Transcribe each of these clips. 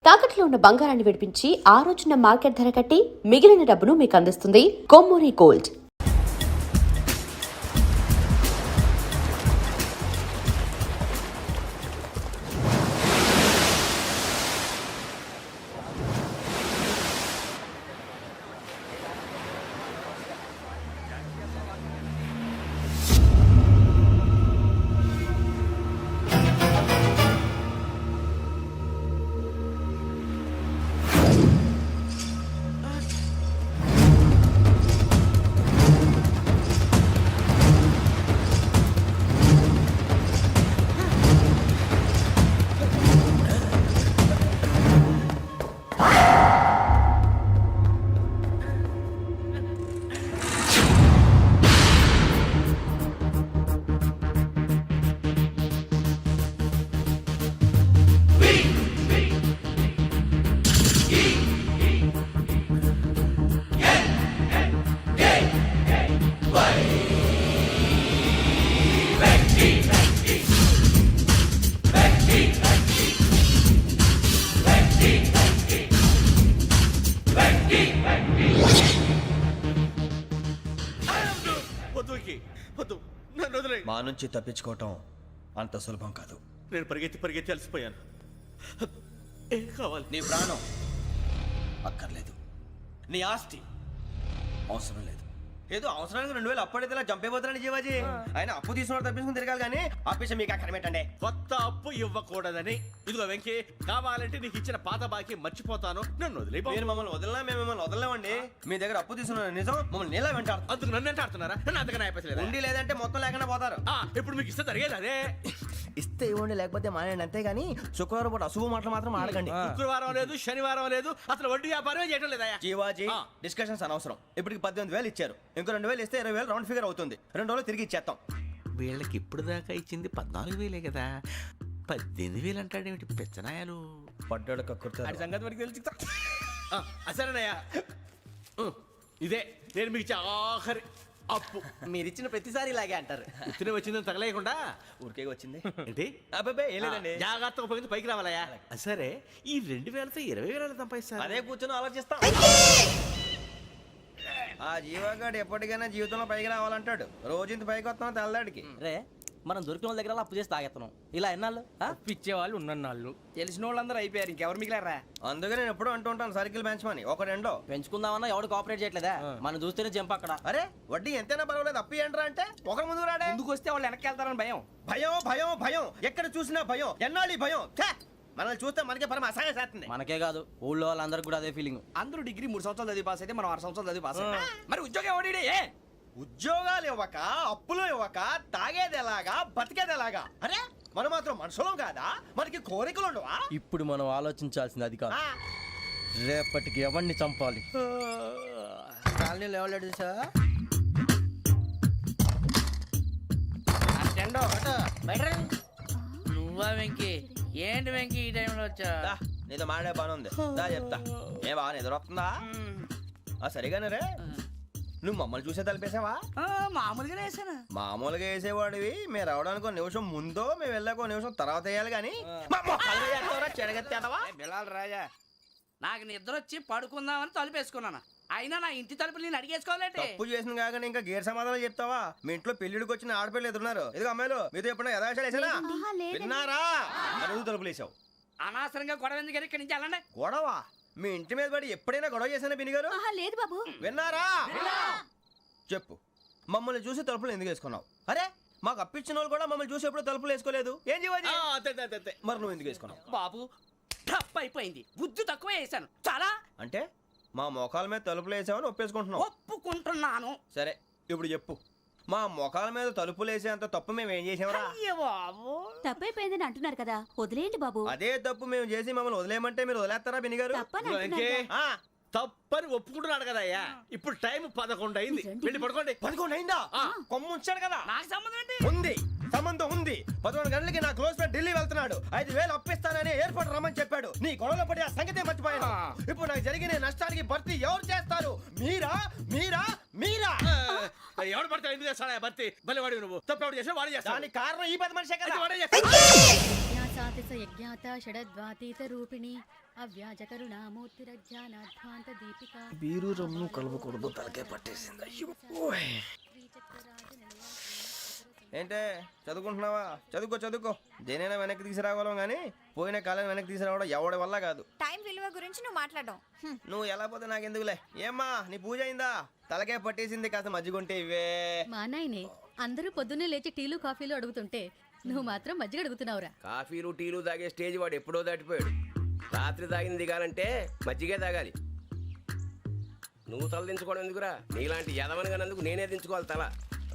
తాకట్లో ఉన్న బంగారాన్ని విడిపించి ఆ రోజున మార్కెట్ ధర కట్టి మిగిలిన డబ్బును మీకు అందిస్తుంది కొమ్మూరి గోల్డ్. మా నుంచి తప్పించుకోవటం అంత సులభం కాదు. నేను పరిగెత్తి అలసిపోయాను. ఏం కావాలి? నీ ప్రాణం అక్కర్లేదు, నీ ఆస్తి అవసరం లేదు. ఏదో అవసరానికి 2000 అప్పుడైతే ఇలా చంపేపోతానని జీవాజీ. ఆయన అప్పు తీసుకున్న తప్పించుకుని తిరగాలి కానీ ఆపేసి మీకు అక్కడ పెట్టండి. కొత్త అప్పు ఇవ్వకూడదని. ఇదిగో వెంకీ, కావాలంటే నీకు ఇచ్చిన పాత బాకీ మర్చిపోతాను, నన్ను వదిలే. మీరు మమ్మల్ని వదలనా? మేము మిమ్మల్ని వదలలేమండి. మీ దగ్గర అప్పు తీసుకున్న నిజం మమ్మల్ని నీలా వెంటాడు. అందుకు నన్ను ఎంత ఆడుతున్నారా? నన్ను అంతగా నాయపసలేదు. ఉండి లేదంటే మొత్తం లేకుండా పోతారు. ఇప్పుడు మీకు ఇస్తే జరిగేది అదే. ఇస్తే ఇవ్వండి, లేకపోతే మానేయండి, అంతేగాని శుక్రవారం పూట అశుభ మాటలు మాత్రం ఆడకండి. శుక్రవారం లేదు, శనివారం లేదు, అసలు వడ్డీ వ్యాపారమే చేయడం లేదా? జీవాజీ, డిస్కషన్స్ అనవసరం. ఇప్పటికి 18,000 ఇచ్చారు, ఇంకో 2,000 ఇస్తే 20,000 రౌండ్ ఫిగర్ అవుతుంది. 2 రోజులు తిరిగి ఇచ్చేస్తాం. వీళ్ళకి ఇప్పుడు దాకా ఇచ్చింది 14,000 కదా, 18,000 అంటాడేమిటి పెచ్చనాయాలు? పడ్డాడు కక్కుర్తాడు. సంగతి వరకు తెలిసి అసలేనయ్యా, ఇదే నేను మీకు ఇచ్చే ఆఖరి అప్పు. మీరిచ్చిన ప్రతిసారి ఇలాగే అంటారు. ఇతనే వచ్చిందని తగలేయకుండా ఊరికే వచ్చింది ఏంటి? అబ్బాయి ఏం లేదండి. జాగ్రత్తగా ఉపయోగించి పైకి రావాలయ్యా. సరే, ఈ 2,000తో 20,000 సంపాదిస్తారు. అదే కూర్చొని ఆలోచిస్తాం. ఆ జీవగాడు ఎప్పటికైనా జీవితంలో పైకి రావాలంటాడు. రోజు ఇంత పైకి వస్తాం తెల్లడికి. రే, మనం దొరికిన వాళ్ళ దగ్గర అప్పు చేసి తాగెత్తనం. ఇలా ఎన్నాళ్ళు పిచ్చేవాళ్ళు ఉన్నన్నాళ్ళు తెలిసిన వాళ్ళందరూ అయిపోయారు, ఇంకెవరు మిగిలారా? అందుకే నేను ఎప్పుడు అంటూ ఉంటాను, సర్కిల్ బెంచ్ మని ఒక రెండో పెంచుకుందామన్నా ఎవడు కోఆపరేట్ చేయట్లేదా? మనం చూస్తేనే జంప్ అక్కడ. అరే వడ్డీ ఎంతైనా పర్వాలేదు, అప్పు ఏంట్రా అంటే ఒకరి ముందు రాడే. ముందుకు వస్తే వాళ్ళు వెనక్కి వెళ్తారని భయం. భయం భయం భయం, ఎక్కడ చూసినా భయం. ఎన్నాళ్ళు ఈ భయం? మనల్ని చూస్తే మనకే పరమ అసహాయం చేస్తుంది. మనకే కాదు, ఊళ్ళో వాళ్ళందరికీ కూడా అదే ఫీలింగ్. అందరూ డిగ్రీ 3 సంవత్సరాలు చదివి పాస్ అయితే మనం 6 సంవత్సరాలు చదివి పాస్. మరి ఉద్యోగం ఎవడి? ఉద్యోగాలు ఇవ్వక, అప్పులు ఇవ్వక, తాగేది ఎలాగా, బతికేది ఎలాగా? అరే మనం మాత్రం మనుషులం కాదా? మనకి కోరికలు ఉండవా? ఇప్పుడు మనం ఆలోచించాల్సింది అది కాదు, రేపటికి ఎవరిని చంపాలి. కాలనీలో ఎవరు సార్? నువ్వా వెంకీ? ఏంటి వెంకీ ఈ టైంలో వచ్చా? నీతో మాడే పని ఉంది, దా చెప్తా. ఏ బాగా నిద్రొస్తుందా? సరిగానే రే, నువ్వు మమ్మల్ని చూసే తలిపేసావా? మామూలుగానే వేసాను. మామూలుగా వేసేవాడివి. మేము రావడానికి 1 నిమిషం ముందో, మేము వెళ్ళాక 1 నిమిషం తర్వాత వేయాలి కానీ బిలాల్ రాజా, నాకు నిద్ర వచ్చి పడుకుందామని తలుపేసుకున్నాను. అయినా నా ఇంటి తలుపులు నేను అడిగేసుకోవాలంటే. తప్పు చేసిన కాక ఇంకా గేర్ సమాధానం చెప్తావా? మీ ఇంట్లో పెళ్లిడికి వచ్చిన ఆడపిల్లలు ఎదురున్నారు. ఇదిగో అమ్మాయిలు, మీతో ఎప్పుడైనా యథాశాలు వేసానా? విన్నారా? అడుగు తలుపులు వేసావు. అనవసరంగా గొడవ ఎందుకు? ఇక్కడి నుంచి వెళ్ళండి. గొడవ? మీ ఇంటి మీద పడి ఎప్పుడైనా గొడవ చేశానా బిని గారు? లేదు బాబు. విన్నారా? చెప్పు, మమ్మల్ని చూసి తలుపులు ఎందుకు వేసుకున్నావు? అరే మాకు అప్పించిన వాళ్ళు కూడా మమ్మల్ని చూసి ఎప్పుడు తలుపులు వేసుకోలేదు. ఏం చేయాలి? మరి నువ్వు ఎందుకు వేసుకున్నావు? బాబు టప్ అయిపోయింది, బుద్ధి తక్కువ వేసాను చాలా. అంటే మా మోకాల మీద తలుపులు వేసామని ఒప్పేసుకుంటున్నావు? ఒప్పుకుంటున్నాను. సరే ఇప్పుడు చెప్పు, మా మొఖాల మీద తలుపులు వేసేంత తప్పు మేము ఏం చేసామరా? తప్పైపోయిందని అంటున్నారు కదా, వదిలేయండి బాబు. అదే తప్పు మేము చేసి మమ్మల్ని వదిలేయమంటే మీరు వదిలేస్తారా బినిగారు? తప్పని ఒప్పుకుంటున్నాడు కదా అయ్యా. ఇప్పుడు టైం 11 అయింది, వెళ్ళి పడుకోండి. 11 అయిందా? కొమ్ము ఉంచాడు కదా. నాకు సంబంధం ఏంటి? ఉంది, సంబంధం ఉంది. 11 గంటలకి నా క్లోజ్ ఫ్రెండ్ ఢిల్లీ వెళ్తున్నాడు. 5,000 అప్పిస్తానని ఎయిర్పోర్ట్ రమ్మని చెప్పాడు. నీ గొడవలో పడి ఆ సంగతే మర్చిపోయాను. ఇప్పుడు నాకు జరిగిన నష్టానికి భర్తీ ఎవరు చేస్తారు? మీరా మీరా మీరా? ఎవడు పడితే ఎందుకు చేస్తాడా భర్తీ? మళ్ళీ వాడి నువ్వు తప్పు ఎవడు చేసా వాడు చేస్తా. దానికి కారణం ఈ 10 మనిషే కదా. యజ్ఞాత షడద్వాతీత రూపిణి అవ్యాజ కరుణామూర్తిరజ్ఞానాధ్వాంత దీపిక బీరు రమ్ము కలవకూడదు తలకే పట్టేసింది. ఏంటే చదువుకుంటున్నావా? చదువుకో. దేనైనా వెనక్కి తీసుకురావాలం కానీ పోయిన కాలం వెనక్కి తీసుకురావడం ఎవడి వల్ల కాదు. టైం విలువ గురించి నువ్వు మాట్లాడడం నువ్వు ఎలా పోతే నాకెందుకులే. ఏమ్మా నీ పూజ అయిందా? తలకే పట్టేసింది, కాస్త మజ్జిగుంటే ఇవే. మా నాయనే అందరూ పొద్దున్నే లేచి టీలు కాఫీలు అడుగుతుంటే నువ్వు మాత్రం మజ్జిగ అడుగుతున్నావురా. కాఫీలు టీలు తాగే స్టేజ్ వాడు ఎప్పుడో దాటిపోయాడు. రాత్రి తాగింది దిగాలంటే మజ్జిగే తాగాలి. నువ్వు తల దించుకోవడం ఎందుకురా? నీలాంటి యదవనగానందుకు నేనే దించుకోవాలి తల.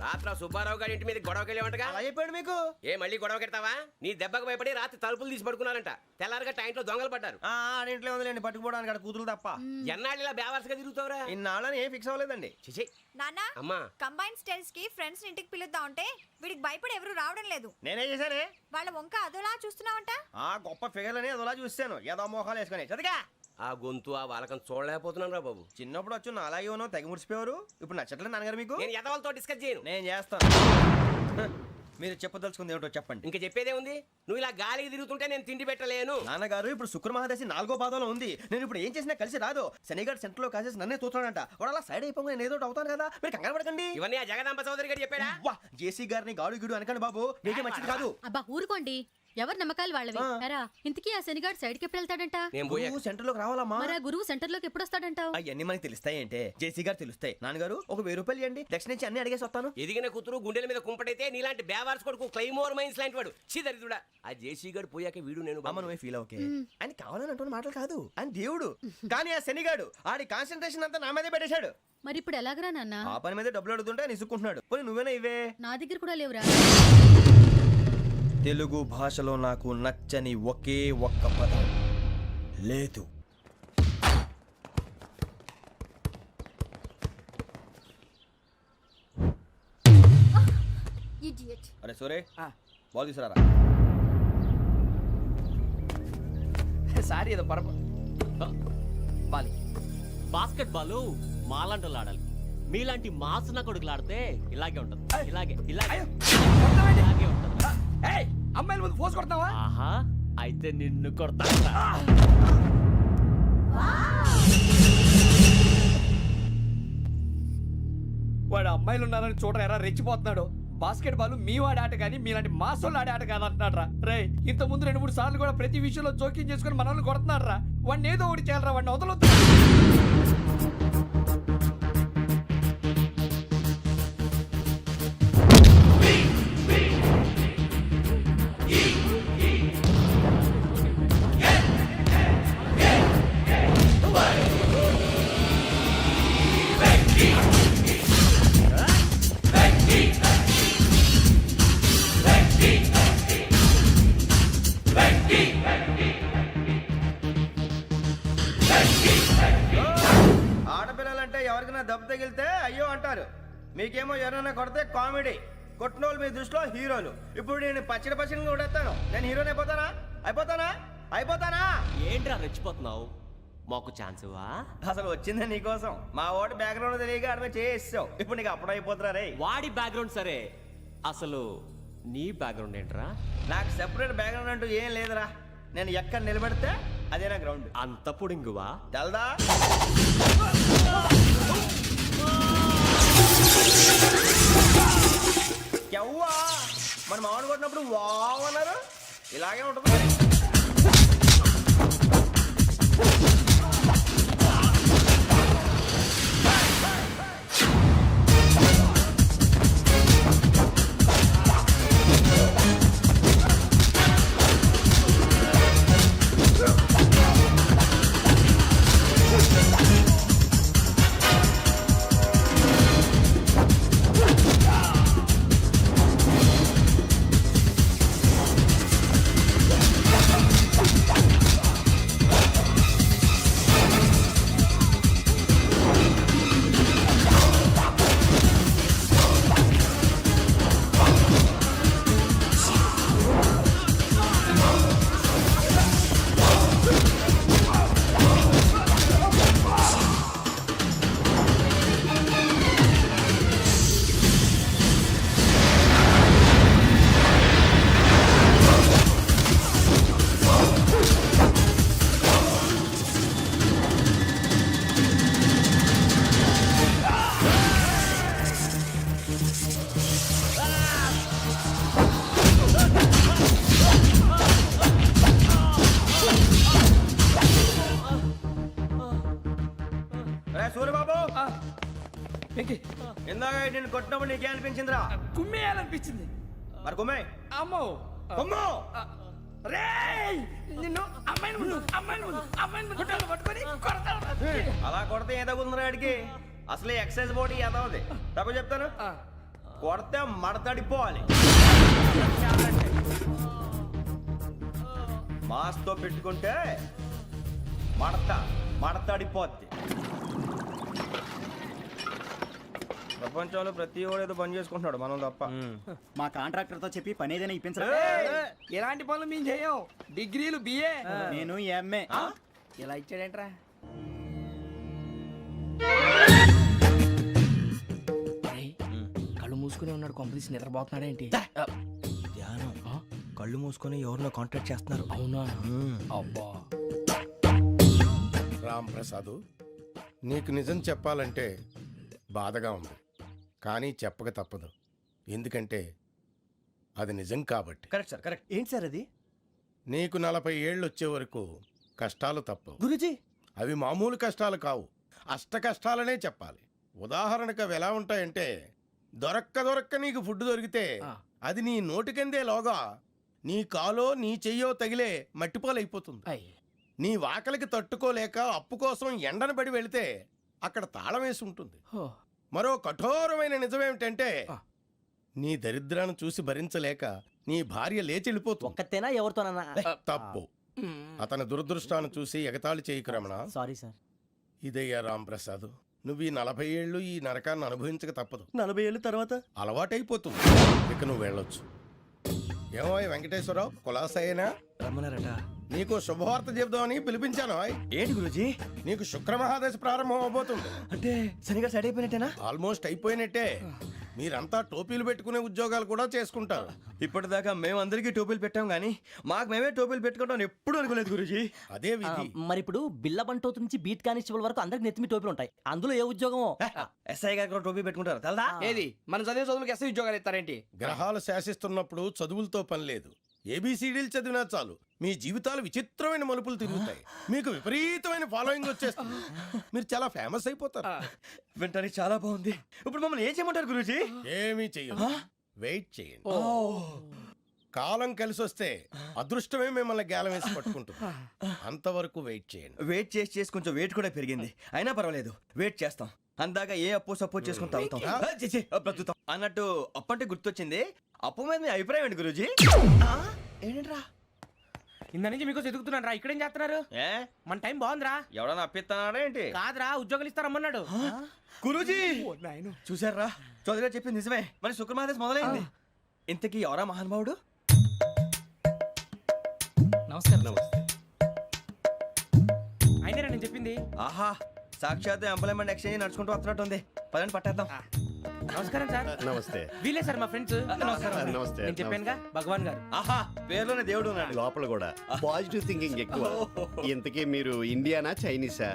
రాత్రి సుబ్బారావు గారి ఇంటి మీద గొడవకి వెళ్ళేవంటగా. అలా చెప్పాడు మీకు? ఏ మళ్ళీ గొడవ కెడతావా? నీ దెబ్బకు భయపడి రాత్రి తలుపులు తీసి పడుకున్నారంట. తెల్లారగా టైంట్లో దొంగలు పడ్డారు. ఆడింట్లో ఉందిలేండి, పట్టుకుపోవడానికి అక్కడ కూతురు తప్ప. ఎన్నాళ్ళు ఇలా బేవర్స్గా తిరుగుతావురా? ఇన్నాళ్ళని ఏం ఫిక్స్ అవ్వలేదండి. చిచి నాన్న అమ్మా, కంబైన్ స్టైల్స్ కి ఫ్రెండ్స్ ఇంటికి పిలుద్దాం అంటే వీడికి భయపడి ఎవరు రావడం లేదు. నేనే చేశానే. వాళ్ళ వంక అదోలా చూస్తున్నావంట. ఆ గొప్ప ఫిగర్లని అదోలా చూస్తాను, ఏదో మోహాలు వేసుకొని. చదిగా ఆ గొంతు ఆ వాలకం చూడలేకపోతున్నాను రా బాబు. చిన్నప్పుడు వచ్చి నా అలాగే ఉన్నావు, తెగ ముడిచిపోయారు. ఇప్పుడు నచ్చట్లేదు నాన్నగారు మీకు? నేను యదవలతో డిస్కస్ చేయను. నేను చేస్తాను. మీరు చెప్పదలుచుకుంది ఏమిటో చెప్పండి. ఇంకా చెప్పేదే ఉంది. నువ్వు ఇలా గాలికి తిరుగుతుంటే నేను తిండి పెట్టలేను. నాన్నగారు ఇప్పుడు శుక్ర మహాదశి 4వ పాదంలో ఉంది. నేను ఇప్పుడు ఏం చేసినా కలిసి రాదు. శనిగారు సెంటర్ లో కాసేసి నన్నే చూస్తున్నాడంట. వాడు అలా సైడ్ అయిపోయి నేను ఏదో అవుతాను కదా, మీరు కంగారు పడకండి. ఇవన్నీ ఆ జగదాంబ చౌదరి గారు చెప్పాడా? వా జేసీ గారిని గాడు గిడు అనకండి బాబు, మీకే మంచిది కాదు. అబ్బా ఊరుకోండి, ఎవరి నమ్మకాలు వాళ్ళవి. ఎరా ఇంతకీ ఆ శనిగాడు సైడ్ కి ఎప్పుడు వెళ్తాడంట? నేను పోయా. నువ్వు సెంటర్ లోకి రావాలమ్మా. మరి ఆ గురువు సెంటర్ లోకి ఎప్పుడు వస్తాడంటావు? అవన్నీ మనకి తెలుస్తాయి అంటే జేసీ గారు తెలుస్తాయి. నాన్నగారు ఒక 1000 రూపాయలు ఇవ్వండి, దక్షిణ నుంచి అన్ని అడిగేసి వస్తాను. ఎదిగిన కూతురు గుండెల మీద కుంపటైతే నీలాంటి బేవార్స్ కొడుకు క్లైమోర్ మైన్స్ లాంటి వాడు చీదరిదుడా. ఆ జేసీ గారు పోయాక వీడు నేను అమ్మ నువ్వే ఫీల్ ఓకే. ఆయన కావాలని అంటున్న మాటలు కాదు, ఆయన దేవుడు. కానీ ఆ శనిగాడు ఆడి కాన్సన్ట్రేషన్ అంతా నా మీదే పెట్టేశాడు. మరి ఇప్పుడు ఎలాగరా నాన్న? ఆ పని మీద డబ్బులు అడుగుతుంటే ఆయన ఇసుక్కుంటున్నాడు. పోనీ నువ్వేనా ఇవే? నా దగ్గర కూడా లేవురా. తెలుగు భాషలో నాకు నచ్చని ఒకే ఒక్క పదం లేదు. అరే సోరే బాల్ తీసుకురారా. సారీ ఏదో పరప బాలి. బాస్కెట్ బాల్ మాలాంటి ఆడాలి. మీలాంటి మాసన కొడుకులు ఆడితే ఇలాగే ఉంటది. ఇలాగే ఉంటది. అమ్మాయిల ముందు ఫోర్స్ కొడతావా? ఆహా, అయితే నిన్ను కొడతా. వాడు అమ్మాయిలు ఉన్నారని చూడరా ఎలా రెచ్చిపోతున్నాడు. బాస్కెట్ బాల్ మీ వాడి ఆట కానీ మీలాంటి మాసోళ్ళు ఆడే ఆట కాదు అంటున్నాడు రా. రే ఇంత ముందు 2-3 సార్లు కూడా ప్రతి విషయంలో జోక్యం చేసుకుని మనల్ని కొడుతున్నాడు రా. వాడిని ఏదో ఒకటి చేయాలరా, వాడిని వదలొద్దు. ఆడపిల్లలంటే ఎవరికైనా దెబ్బ తగిలితే అయ్యో అంటారు, మీకేమో ఎవరైనా కొడితే కామెడీ. కొట్టిన వాళ్ళు మీ దృష్టిలో హీరోలు. ఇప్పుడు నేను పచ్చడి కొడేస్తాను, నేను హీరోని అయిపోతానా? ఏంట్రా రెచ్చిపోతున్నావు? మాకు ఛాన్స్ ఇవ్వా? అసలు వచ్చిందే నీకోసం. మా ఓటు బ్యాక్గ్రౌండ్ తెలియక ఆడమే చేసావు. ఇప్పుడు నీకు అప్పుడు అయిపోతున్నా రే. వాడి బ్యాక్గ్రౌండ్ సరే, అసలు నీ బ్యాక్గ్రౌండ్ ఏంట్రా? నాకు సెపరేట్ బ్యాక్గ్రౌండ్ అంటూ ఏం లేదురా. నేను ఎక్కడ నిలబడితే అదే నా గ్రౌండ్. అంత పొడింగువా? తెల్దా? ఎవ్వా మన మామిడి కొట్టినప్పుడు వావ్ అన్నారు, ఇలాగే ఉంటుంది మరి. వెంకీ ఇందాక నేను కొట్టినప్పుడు నీకే అనిపించిందిరా? కుమ్మేయాలనిపించింది. మరి కొమ్మే. అమ్మో కొమ్ము. రేయ్ నిన్ను అమ్మాయిని గుడ్డలు పట్టుకొని కొడతాను. అలా కొడితే ఏ తగ్గుతుందిరా ఆడికి? అసలే ఎక్సైజ్ బాడీ ఏదవుది. తప్ప చెప్తాను, కొడితే మడతడిపోవాలి. మాస్తో పెట్టుకుంటే మడతడిపోద్ది. ప్రపంచంలో ప్రతి వాడు ఏదో పని చేసుకుంటున్నాడు, మనం తప్ప. మా కాంట్రాక్టర్ తో చెప్పి పని ఏదైనా ఇప్పించరా? ఎలాంటి పనులు మేము చేయం. డిగ్రీలు బిఏ, నేను ఎంఏ. ఇలా ఇచ్చాడేంట్రా? కళ్ళు మూసుకుని ఉన్నాడు, కొంపదీసి నిద్రపోతున్నాడేంటి? ధ్యానం. కళ్ళు మూసుకొని ఎవరినో కాంటాక్ట్ చేస్తున్నారు. అవునా? అబ్బా రామ్ ప్రసాద్, నీకు నిజం చెప్పాలంటే బాధగా ఉంది, కానీ చెప్పక తప్పదు. ఎందుకంటే అది నిజం కాబట్టి. Correct sir, correct. ఏంటి సార్ అది? నీకు 40 ఏళ్ళు వచ్చే వరకు కష్టాలు తప్పవు గురుజీ. అవి మామూలు కష్టాలు కావు, అష్ట కష్టాలనే చెప్పాలి. ఉదాహరణకు అవి ఎలా ఉంటాయంటే, దొరక్క నీకు ఫుడ్ దొరికితే అది నీ నోటికందే లోగా నీ కాలో నీ చెయ్యో తగిలే మట్టిపాలైపోతుంది. నీ వాకలికి తట్టుకోలేక అప్పు కోసం ఎండను పడి వెళితే అక్కడ తాళం వేసి ఉంటుంది. మరో కఠోరమైన నిజమేమిటంటే, నీ దరిద్రాన్ని చూసి భరించలేక నీ భార్య లేచి వెళ్ళిపోతుంది. ఒక్కతేనా ఎవరితోనన్నా? తప్పు. అతని దురదృష్టాన్ని చూసి ఎగతాళి చేయకు రమణ. Sorry sir. ఇదయ్యా రాంప్రసాద్, నువ్వు ఈ 40 ఏళ్ళు ఈ నరకాన్ని అనుభవించక తప్పదు. 40 ఏళ్ళ తర్వాత అలవాటైపోతుంది. ఇక నువ్వు వెళ్ళొచ్చు. ఏమో వెంకటేశ్వరరావు, కులాసైనా రమ్మన్నారట. నీకు శుభవార్త చెబుదామని పిలిపించాను. ఏంటి గురుజీ? నీకు శుక్రమహాదశ ప్రారంభం అవబోతుంది. అంటే శనిగా సెట్ అయిపోయినట్టేనా? ఆల్మోస్ట్ అయిపోయినట్టే. మీరంతా టోపీలు పెట్టుకునే ఉద్యోగాలు కూడా చేసుకుంటారు. ఇప్పటిదాకా మేమందరికీ టోపీలు పెట్టాం గానీ మాకు మేమే టోపీలు పెట్టుకుంటాం ఎప్పుడు అనుకోలేదు గురుజీ. అదే విధి. మరి ఇప్పుడు బిల్ల బంటోతు నుంచి బీట్ కానిస్టేబుల్ వరకు అందరికి నెత్తిమి టోపీలు ఉంటాయి. అందులో ఏ ఉద్యోగమో? ఎస్ఐ గారు కూడా టోపీ పెట్టుకుంటారు తెలదా? ఏది మన చదివే చదువులకు ఎస్ఐ ఉద్యోగాలు ఇస్తారేంటి? గ్రహాలు శాసిస్తున్నప్పుడు చదువులతో పని లేదు. ఏబిసిడీలు చదివినా చాలు మీ జీవితాలు విచిత్రమైన మలుపులు తిరుగుతాయి. మీకు విపరీతమైన ఫాలోయింగ్ వచ్చేస్తుంది. మీరు చాలా ఫేమస్ అయిపోతారు. వింటానికి చాలా బాగుంది. ఇప్పుడు మమ్మల్ని ఏం చేయమంటారు గురుజీ? ఏమీ చెయ్యదు, వెయిట్ చేయండి. కాలం కలిసి వస్తే అదృష్టమే మిమ్మల్ని గేలం వేసి పట్టుకుంటుంది. అంతవరకు వెయిట్ చేయండి. వెయిట్ చేసి కొంచెం వెయిట్ కూడా పెరిగింది. అయినా పర్వాలేదు, వెయిట్ చేస్తాం. అందాక ఏ అప్పు సపోర్ట్ చేసుకుని తాగుతాం, బ్రతుకుతాం అన్నట్టు. అప్పు అంటే గుర్తొచ్చింది. అప్పు మీద మీ అభిప్రాయం ఏంటి గురుజీ? ఏంటరా ఇంత నుంచి మీకు ఎదుగుతున్నాను రా. ఇక్కడేం చేస్తున్నారు? ఏ మన టైం బాగుందిరా. ఎవడన్నా అప్పిస్తున్నాడా ఏంటి? కాదురా, ఉద్యోగాలు ఇస్తారమ్మన్నాడు. గురూజీ చూసారా, చౌదరి గారు చెప్పింది నిజమే. మరి శుక్రమాదేశ్ మొదలైంది. ఇంతకీ ఎవరా మహానుభావుడు? నమస్కారం. అయినా నేను చెప్పింది. ఆహా, సాక్షాత్ ఎంప్లాయ్మెంట్ ఎక్స్చేంజ్ నడుచుకుంటూ వస్తున్నట్టు ఉంది. పదండి పట్టేద్దాం. నమస్కారం సార్. నమస్తే. వీలే సార్ మా ఫ్రెండ్స్. నమస్కారం. నమస్తే. నేను చెప్పానుగా భగవాన్ గారు. ఆహా, పేర్లోనే దేవుడు ఉన్నాడు. లోపల కూడా పాజిటివ్ థింకింగ్ ఎక్కువ. ఇంతకీ మీరు ఇండియానా చైనీసా?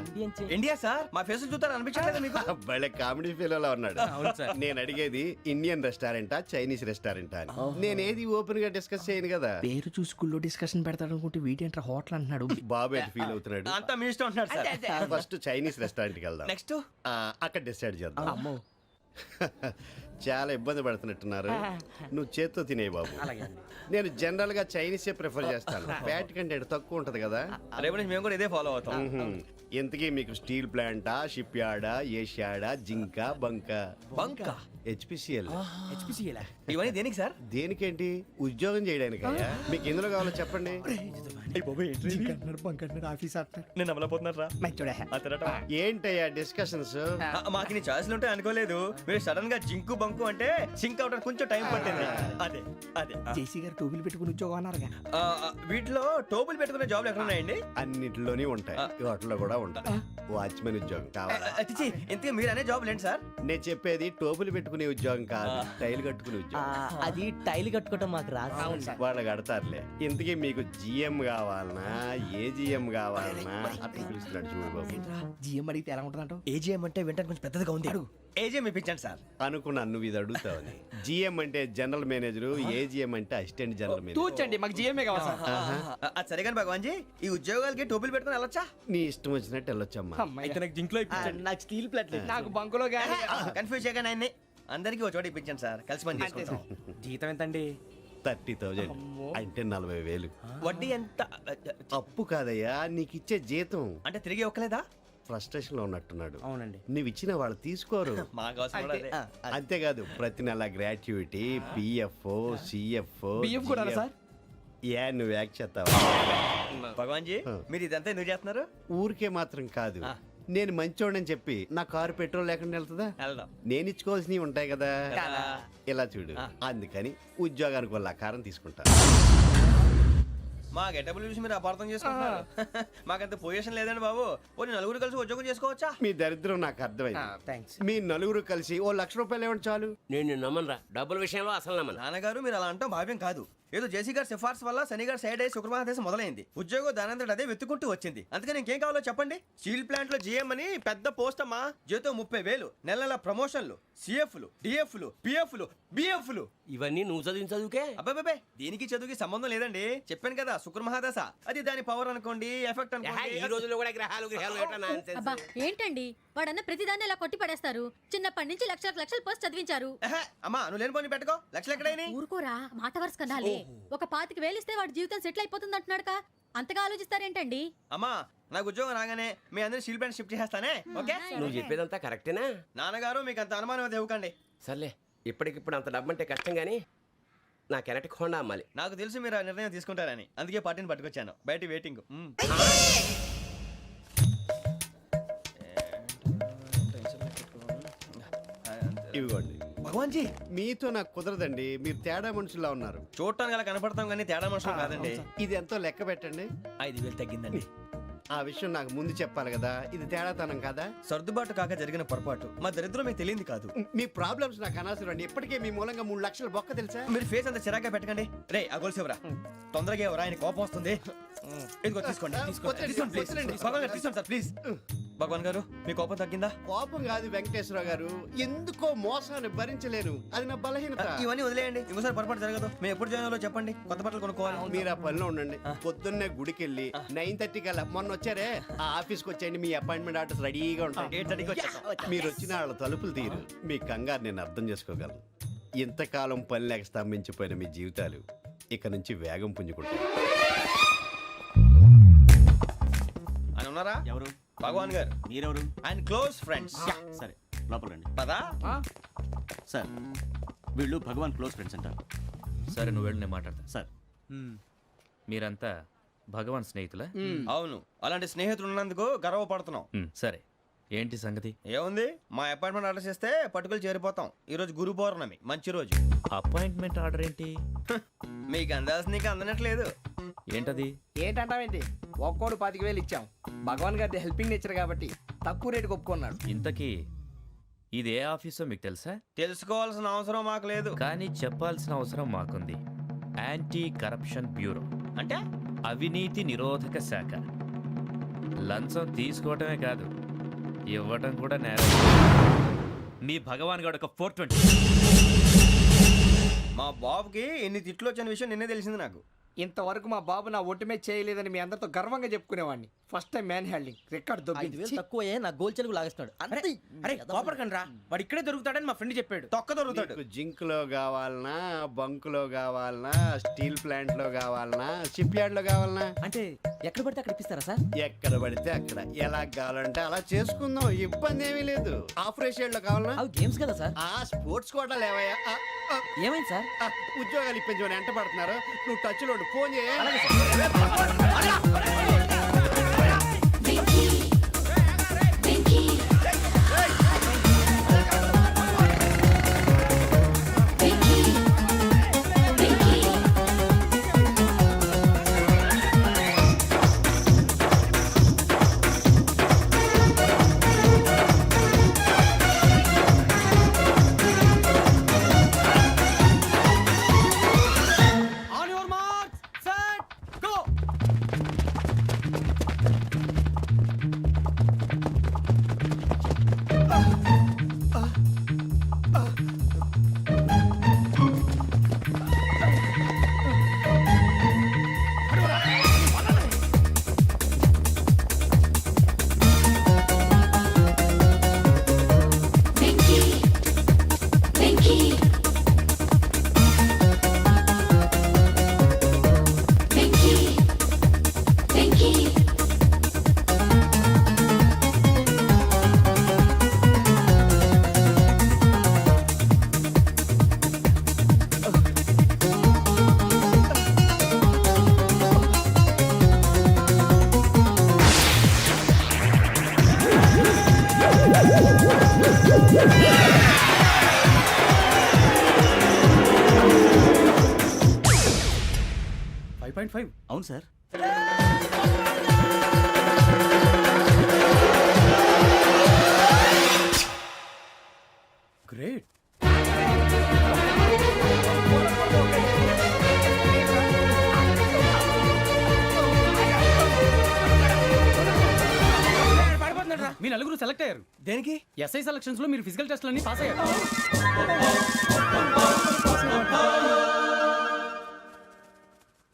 India sir. మా ఫేస్ చూస్తారు అనిపించలేదు మీకు? భలే కామెడీ ఫీల్ అలా ఉన్నాడు. అవును సార్. నేను అడిగేది ఇండియన్ రెస్టారెంటా చైనీస్ రెస్టారెంటా అని. నేనేది ఓపెన్ గా డిస్కస్ చేయను కదా. పేరు చూసి స్కూల్లో డిస్కషన్ పెడతాడు అనుకుంటే వీటేంట్రా హోటల్ అంటున్నాడు. బాబు ఎట్ ఫీల్ అవుతున్నాడు. అంతా మీ ఇష్టం అంటున్నాడు సార్. ఫస్ట్ చైనీస్ రెస్టారెంట్ కి వెళ్దాం. నెక్స్ట్ అక్కడ డిసైడ్ చేద్దాం. అమ్మో, చాలా ఇబ్బంది పడుతున్నట్టున్నారు. నువ్వు చేత్తో తినే బాబు. నేను జనరల్ గా చైనీసే ప్రిఫర్ చేస్తాను. ఫ్యాట్ కంటెంట్ తక్కువ ఉంటది కదా. రేపు నుంచి మేము కూడా ఇదే ఫాలో అవుతాం. ఎంతకీ మీకు స్టీల్ ప్లాంటా, షిప్ యార్డా, ఏషియాడా, జింక, బంకా? బంకా, హెచ్పిసిఎల్. ఇవన్నీ దేనికి సార్? దేనికేంటి? ఉద్యోగం చేయడానికి. మీకు ఎందులో కావాలో చెప్పండి. నేను అమలపోతున్నారా? ఏంటయ్యా డిస్కషన్స్? మాకు నీ ఛాయిస్లు ఉంటాయి అనుకోలేదు. మీరు సడన్ గా జింకు బంకు అంటే సింక్ అవడానికి కొంచెం టైం పట్టింది. అదే అదే జేసీ గారు టోపీలు పెట్టుకుని ఉద్యోగం అన్నారుగా. వీటిలో టోపులు పెట్టుకునే జాబ్లు ఎక్కడ ఉన్నాయండి? అన్నిటిలోనే ఉంటాయి, వాటిలో కూడా ఉంటాయి. వాచ్మెన్ ఉద్యోగం కావాలా? ఇంతకీ మీరు అనే జాబ్ లేండి సార్? నేను చెప్పేది టోపులు పెట్టుకునే ఉద్యోగం కాదు, టైల్ కట్టుకునే ఉద్యోగం. అది టైల్ కట్టుకోవటం మాకు రాదు. వాళ్ళు కడతారులే. ఇంతకీ మీకు జిఎం కావాలనా ఏజిఎం కావాలనా అట్లా పిలుస్తున్నాడు చూడు బాబు. జిఎం అడిగితే ఎలా ఉంటుందంట? ఏజీఎం అంటే వెంటనే కొంచెం పెద్దదిగా ఉంది. ఏజీఎం ఇప్పించండి సార్. అనుకున్నాను నువ్వు ఇది అడుగుతావని. జిఎం అంటే జనరల్ మేనేజర్, ఏజిఎం అంటే అసిస్టెంట్ జనరల్ మేనేజర్. తూచండి, మాకు జిఎంఏ కావాలి సార్. అది సరే కానీ భగవాన్ జీ, ఈ ఉద్యోగాలకి టోపీలు పెట్టుకుని వెళ్ళొచ్చా? నీ ఇష్టం వచ్చినట్టు వెళ్ళొచ్చమ్మా. అయితే నాకు జింక్లో ఇప్పించండి. నాకు స్టీల్ ప్లేట్ నాకు బంకులో కానీ. కన్ఫ్యూజ్ చేయగానే ఆయన్ని అందరికీ ఒక చోట ఇప్పించండి సార్, కలిసి పని చేసుకుంటాం. జీతం ఎంతండి? 30,000 అంటే 40,000. వడ్డీ ఎంత? అప్పు కాదయ్యా, నీకు ఇచ్చే జీతం. అంటే తిరిగి ఒక్కలేదా? ఫ్రస్ట్రేషన్ లో ఉన్నట్టున్నాడు. అవునండి. నువ్వు ఇచ్చిన వాళ్ళు తీసుకోరు. మాకు అవసరం కూడా అదే. అంతేకాదు ప్రతి నెల గ్రాట్యుటీ, పిఎఫ్, సిఎఫ్. బియ్యం కూడా సార్? ఏ నువ్వు యాక్ట్ చేస్తావా? భగవాన్ జీ, మీరు ఇదంతా ఎందుకు చేస్తున్నారు? ఊరికే మాత్రం కాదు, నేను మంచోడని చెప్పి నా కారు పెట్రోల్ లేకుండా వెళ్తుందా? వెళ్దాం. నేను ఇచ్చుకోవాల్సినవి ఉంటాయి కదా. ఇలా చూడు, అందుకని ఉద్యోగానికి వాళ్ళ ఆకారం తీసుకుంటా. మా గెటబుల్ చూసి మీరు అపార్థం చేసుకుంటున్నారు. మాకంత పొజిషన్ లేదండి బాబు. పోనీ నలుగురు కలిసి ఉద్యోగం చేసుకోవచ్చా? మీ దరిద్రం నాకు అర్థమైంది. థ్యాంక్స్. మీ నలుగురు కలిసి ఓ ₹1,00,000 ఇవ్వండి చాలు. నేను నమ్మనరా, డబ్బుల విషయంలో అసలు నమ్మను. నాన్నగారు మీరు అలా అంటాం భావ్యం కాదు. ఏదో జేసీ గారి సిఫార్సు వల్ల శని గారు సైడ్ అయ్యి శుక్రమహాదేశం మొదలైంది. ఉద్యోగం దానంతటి అదే వెతుకుంటూ వచ్చింది. అందుకని ఇంకేం కావాలో చెప్పండి. స్టీల్ ప్లాంట్ లో జీఎం అని పెద్ద పోస్ట్ అమ్మా. జీతం 30,000, నెల నెల ప్రమోషన్లు, సిఎఫ్లు, డిఎఫ్లు, పిఎఫ్లు, బిఎఫ్లు. ఇవన్నీ నువ్వు చదివిన చదువుకే. అబ్బాబే, దీనికి చదువుకి సంబంధం లేదండి. చెప్పాను కదా, శుక్రమహాదశ. అది దాని పవర్ అనుకోండి, ఎఫెక్ట్ ఈ అనుకోండి. రోజుల్లో కూడా గ్రహాలు ఏటా nonsense? అబ్బా ఏంటండి వాడన్న ప్రతిదాన్ని ఇలా కొట్టి పడేస్తారు. చిన్నప్పటి నుంచి లక్షలు పోస్ట్ చదివించారు. ఎహె, అమ్మా నువ్వు లేని పోనీ పెట్టుకో. లక్షలు ఎక్కడైనా ఊరుకోరా, మాట వరుస కనాలి. ఒక 25,000 ఇస్తే వాడి జీవితం సెటిల్ అయిపోతుంది అంటున్నాడుకా. అంతగా ఆలోచిస్తారేంటండి? అమ్మా నాకు ఉద్యోగం రాగానే మీ అందరినీ స్టీల్ ప్లాంట్ షిఫ్ట్ చేస్తానే. ఓకే? నువ్వు చెప్పేదంతా కరెక్టేనా? నాన్నగారు మీకు అంత అనుమానం అది ఇవ్వకండి. సర్లే, ఇప్పటికిప్పుడు అంత డబ్బు అంటే కష్టం కానీ నా కెనటిక్ హోండా అమ్మాలి. నాకు తెలుసు మీరు ఆ నిర్ణయం తీసుకుంటారని, అందుకే పార్టీని పట్టుకొచ్చాను. బయట వెయిటింగ్. ఇవ్వండి. భగవాన్ జీ, మీతో నాకు కుదరదండి, మీరు తేడా మనుషుల్లా ఉన్నారు. చూడటానికి అలా కనపడతాం కానీ తేడా మనుషులు కాదండి. ఇది ఎంతో లెక్క పెట్టండి. 5,000 తగ్గిందండి. ఆ విషయం నాకు ముందు చెప్పాలి కదా, ఇది తేడాతనం కదా. సర్దుబాటు కాక జరిగిన పొరపాటు. మా దరిద్రం మీకు తెలియంది కాదు. మీ ప్రాబ్లమ్స్ నాకు అనవసరం అండి. ఇప్పటికే మీ మూలంగా 3 లక్షల బొక్క తెలుసా. మీరు ఫేస్ అంత చిరాగ్గా పెట్టకండి. రే ఆ గొలుసు ఎవరా? తొందరగా ఎవరా, ఆయన కోపం వస్తుంది. ఇదిగో తీసుకోండి. తీసుకోండి ప్లీజ్. భగవాన్ గారు తీసుకోండి సార్ ప్లీజ్. భగవాన్ గారు మీ కోపం తగ్గిందా? కోపం కాదు వెంకటేశ్వర గారు, ఎందుకో మోసాన్ని భరించలేను, అది నా బలహీనత. ఇవన్నీ వదిలేయండి, ఇంకోసారి పొరపాటు జరగదు. మేము ఎప్పుడు జాయిన్ అవ్వాలో చెప్పండి, కొత్త బట్టలు కొనుక్కోవాలి. మీరు ఆ పనిలో ఉండండి. పొద్దున్నే గుడికి వెళ్ళి 9:30 కల్లా, మొన్న వచ్చారే ఆ ఆఫీస్కి వచ్చేయండి. మీ అపాయింట్మెంట్ ఆర్డర్స్ రెడీగా ఉంటాయి. 8:30కి వచ్చేస్తాం. మీరు వచ్చిన వాళ్ళ తలుపులు తీరు. మీ కంగారు నేను అర్థం చేసుకోగలను. ఇంతకాలం పని లేక స్తంభించిపోయిన మీ జీవితాలు ఇక నుంచి వేగం పుంజుకుంటాయి. ఆయన ఉన్నారా? ఎవరు? భగవాన్ గారు. మీరెవరు? ఆయన క్లోజ్ ఫ్రెండ్స్. సరే లోపల రండి. పదా సార్ వీళ్ళు భగవాన్ క్లోజ్ ఫ్రెండ్స్ అంటారు. సరే నువ్వు వెళ్ళి నేను మాట్లాడతా. సార్ మీరంతా భగవాన్ స్నేహితులా? అవును, అలాంటి స్నేహితులు ఉన్నందుకు గర్వపడుతున్నాం. సరే ఏంటి సంగతి? ఏముంది, మా అపాయింట్మెంట్ ఆర్డర్ చేస్తే పట్టుకులు చేరిపోతాం. ఈ రోజు గురు పౌర్ణమి, మంచి రోజు. అపాయింట్మెంట్ ఆర్డర్ ఏంటి? మీకు అందాల్సిన నీకు అందనట్లేదు. ఏంటది? ఏంటంటావేంటి? ఒక్కోడు 25,000 ఇచ్చాం. భగవాన్ గారి హెల్పింగ్ నేచర్ కాబట్టి తక్కువ రేటుకి ఒప్పుకున్నాడు. ఇంతకీ ఇది ఏ ఆఫీసో మీకు తెలుసా? తెలుసుకోవాల్సిన అవసరం మాకు లేదు, కానీ చెప్పాల్సిన అవసరం మాకుంది. యాంటీ కరప్షన్ బ్యూరో అంటే అవినీతి నిరోధక శాఖ. లంచం తీసుకోవటమే కాదు, ఇవ్వటం కూడా నేరం. మీ భగవాన్ గారు ఒక 420. మా బాబుకి ఎన్ని తిట్లు వచ్చిన విషయం నిన్నే తెలిసింది నాకు. ఇంతవరకు మా బాబు నా ఒట్టుమే చేయలేదని మీ అందరితో గర్వంగా చెప్పుకునేవాడిని. First time man handing record 5,000 తక్కువే, నా గోల్ చెలుగు లాగేస్తున్నాడు. అరే కోపడకండి రా, వాడు ఇక్కడే దొరుకుతాడని మా ఫ్రెండ్ చెప్పాడు. తొక్క దొరుకుతాడు. మీకు జింక్ లో కావాలనా, బంక్ లో కావాలనా, స్టీల్ ప్లాంట్ లో కావాలనా, షిప్ యార్డ్ లో కావాలనా? అంటే ఎక్కడ పడితే అక్కడ ఇప్పిస్తారా సార్? ఎక్కడ పడితే అక్కడ, ఎలా కావాలంటే అలా చేసుకుందాం, ఇబ్బంది ఏమీ లేదు. ఆపరేషన్ లో కావాలనా? అవి గేమ్స్ కదా సార్. ఆ స్పోర్ట్స్ కోటా లేవయ్యా. ఏమైంది సార్? ఉద్యోగాలు ఇప్పించమని ఎంట పడుతున్నారు. నువ్వు టచ్ లో ఫోన్ చేయ. అవును సార్. గ్రేట్. మీ నలుగురు సెలెక్ట్ అయ్యారు. దేనికి? ఎస్ఐ సెలక్షన్స్ లో మీరు ఫిజికల్ టెస్ట్ అన్ని పాస్ అయ్యారు.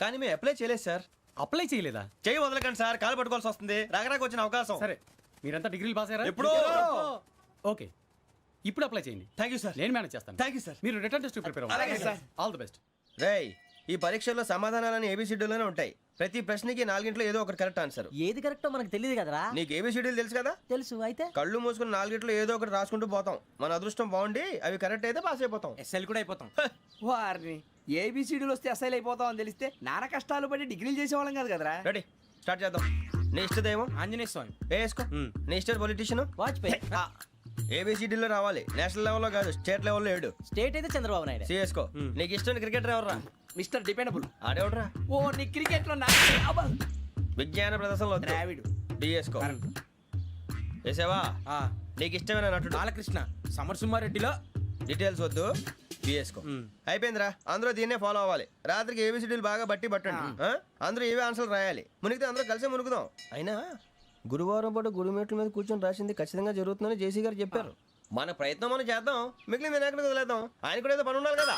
కానీ మేము అప్లై చేయలేదు సార్. అప్లై చేయలేదా? చేయి వదలకండి సార్, కాలు పట్టుకోవాల్సి వస్తుంది. రాగరాకు వచ్చిన అవకాశం. సరే, మీరంతా డిగ్రీలు పాస్ అయ్యారా? ఎప్పుడో. ఓకే, ఇప్పుడు అప్లై చేయండి. Thank you sir. నేను మేనేజ్ చేస్తాను. Thank you sir. మీరు రిటర్న్ టెస్ట్ ప్రిపేర్ అలాగే సార్. All the best. రేయ్, ఈ పరీక్షల్లో సమాధానాలని ఏబిసిడ్యూల్లోనే ఉంటాయి. ప్రతి ప్రశ్నకి 4 ఏదో ఒకటి కరెక్ట్ ఆన్సర్. ఏది కరెక్టో మనకు తెలియదు కదరా. నీకు ఏబిసిడ్యూల్ తెలుసు కదా? తెలుసు. అయితే కళ్ళు మూసుకుని 4 ఏదో ఒకటి రాసుకుంటూ పోతాం. మన అదృష్టం బాగుండి అవి కరెక్ట్ అయితే పాస్ అయిపోతాం. ఎస్ఎల్ కూడా అయిపోతాం. వారిని ఏబిసిడీలు వస్తే ఎస్ఐలు అయిపోతాం అని తెలిస్తే నాన్న కష్టాలు పడి డిగ్రీలు చేసేవాళ్ళం కాదు కదరా. రెడీ, స్టార్ట్ చేద్దాం. నీ ఇష్టదేమో ఆంజనేయ స్వామి. వేసుకో. నీ ఇష్ట పొలిటీషియన్ వాజ్పేయి. ఏబిసిడీలో రావాలి. నేషనల్ లెవెల్లో కాదు, స్టేట్ లెవెల్లో 7. స్టేట్ అయితే చంద్రబాబు నాయుడు. సిఎస్కో. నీకు ఇష్టం క్రికెటర్ ఎవర్రా? Mister dependable. ఆడేవడరా? ఓ నీ క్రికెట్ లో విజ్ఞాన ప్రదర్శనలో ద్రావిడు. డిఎస్కో. వేసావా? నీకు ఇష్టమైన నటుడు? బాలకృష్ణ. సమర్సింహారెడ్డిలో డీటెయిల్స్ వద్దు, బిఎస్కో. అయిపోయిందిరా. అందరూ దీన్నే ఫాలో అవ్వాలి. రాత్రికి ఏబిసిడీలు బాగా బట్టి పట్టండి. అందరూ ఏవే ఆన్సర్లు రాయాలి. మునిగితే అందరూ కలిసి మునుగుదాం. అయినా గురువారం పాటు గురుమేట్ల మీద కూర్చొని రాసింది ఖచ్చితంగా జరుగుతుందని జేసీ గారు చెప్పారు. మన ప్రయత్నం మనం చేద్దాం, మిగిలింది వినాయకుడికి వదిలేద్దాం. ఆయన కూడా ఏదో పని ఉండాలి కదా.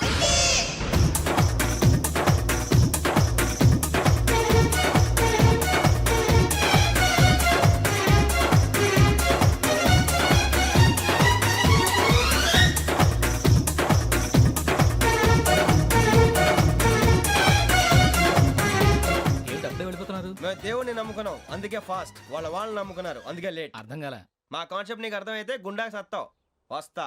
వెళ్ళిపోతున్నారు. మేము దేవుడిని నమ్ముకున్నాం, అందుకే ఫాస్ట్. వాళ్ళని నమ్ముకున్నారు, అందుకే లేట్. అర్థం కాలే. మా కాన్సెప్ట్ నీకు అర్థమైతే గుండాకి సత్తావు. వస్తా.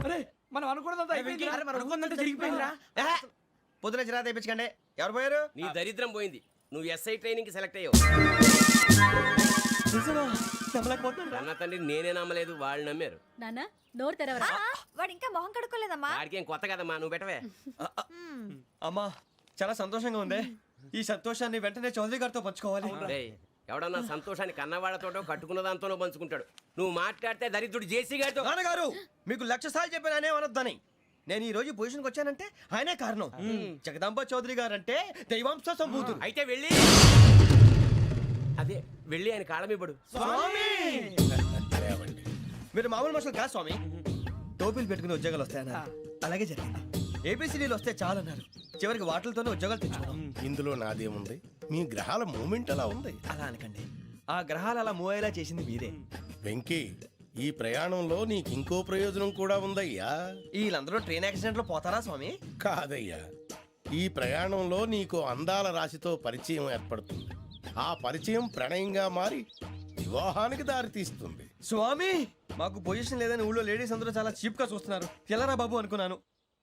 అరే మనం అనుకున్నదంతా అయిపోయింది. అనుకున్నంత జరిగిపోయిందిరా. పొద్దున చిరా తెప్పించకండి. ఎవరు పోయారు? నీ దరిద్రం పోయింది. నువ్వు ఎస్ఐ ట్రైనింగ్ కి సెలెక్ట్ అయ్యావు. అన్న తండ్రి నేనే నమ్మలేదు, వాళ్ళు నమ్మారు. నాన్న నోరు తెరవరా. వాడు ఇంకా మొహం కడుక్కోలేదమ్మా. వాడికి ఏం కొత్త కదమ్మా, నువ్వు పెట్టవే. అమ్మా, చాలా సంతోషంగా ఉంది. ఈ సంతోషాన్ని వెంటనే చౌదరి గారితో పంచుకోవాలి. డేయ్, ఎవడన్నా సంతోషాన్ని కన్నవాళ్లతోటో కట్టుకున్న దాంతోనో పంచుకుంటాడు. నువ్వు మాట్లాడితే దరిద్రుడు జేసీ గారితో. నాన్నగారు, మీకు 1,00,000 సార్లు చెప్పాను అనే అనొద్దని. నేను ఈ రోజు పొజిషన్కి వచ్చానంటే ఆయనే కారణం. జగదాంబ చౌదరి గారు అంటే దైవాంశ సంభూతుడు. అయితే వెళ్ళి అదే వెళ్ళి ఆయన కాళమివ్వడు. స్వామి, మీరు మామూలు మనుషులు కాదు స్వామి. టోపీలు పెట్టుకుని ఉద్యోగాలు వస్తాయన్నారు, అలాగే జరిగింది. ఏబిసిడీలు వస్తే చాలన్నారు, చివరికి వాటిలతోనే ఉద్యోగాలు తెచ్చుకున్నాం. ఇందులో నాదేముంది? మీ గ్రహాల మూమెంట్ అలా ఉంది. అలా అనకండి, ఆ గ్రహాలు అలా మూవ్ అయ్యేలా చేసింది మీరే. వెంకీ, ఈ ప్రయాణంలో నీకు ఇంకో ప్రయోజనం కూడా ఉందయ్యా. వీళ్ళందరూ ట్రైన్ యాక్సిడెంట్ లో పోతారా స్వామి? కాదయ్యా, ఈ ప్రయాణంలో నీకు అందాల రాశితో పరిచయం ఏర్పడుతుంది. ఆ పరిచయం ప్రణయంగా మారి వివాహానికి దారితీస్తుంది. స్వామి, మాకు పొజిషన్ లేదని ఊళ్ళో లేడీస్ అందరూ చాలా చీప్ గా చూస్తున్నారు. ఎలారా బాబు అనుకున్నాను.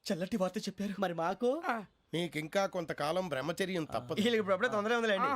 చల్లటి వార్త చెప్పారు. మరి మాకు నీకింకా కొంతకాలం బ్రహ్మచర్యం తప్పదు. వీళ్ళకి ఇప్పుడు అప్పుడే తొందరగా ఉందిలేండి.